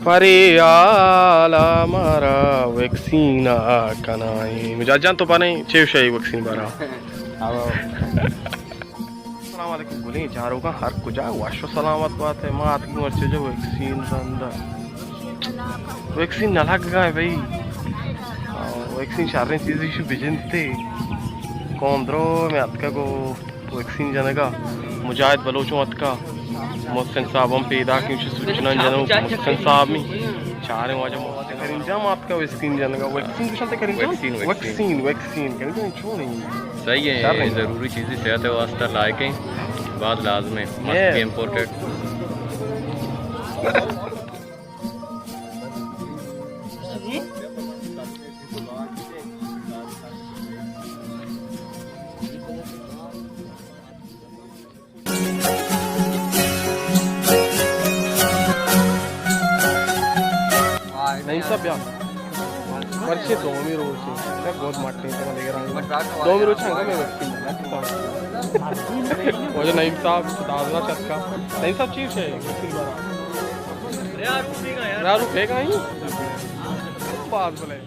Pariala mara vaccina kanai. Mujajan to pane chevshay vaccine bara. Assalamualaikum बोले चारों का हर कुछ है वाशो सलामत बात है माँ आती मर्चे जो वैक्सीन रंदा वैक्सीन न लग गया भाई वैक्सीन शारने चीज़ें शु बिजनते कौंद्रो में अतका को वैक्सीन जाने का मुजाहिद बलोचों अतका मोहसिन साहब हम पैदा क्यों सूचना जनों मोहसिन साहब में चारे वाजा मौत करें जाम आपका वैक्सीन जाने का वैक्सीन कुछ अंते करें वैक्सीन करें तो क्यों नहीं सही है ज़रूरी चीज़ें सेहत वास्ते लायक हैं बाद लाजम है मस्ट इम्पोर्टेड नहीं सब यार वर्षे दो मी रोज है बहुत मारते हैं तुम्हारे घर दो मी रोज है मैं वैक्सीन वो जो नईम साहब दादा चक्का नईम साहब चीफ है वैक्सीन वाला यार रुकेगा ही पास बोले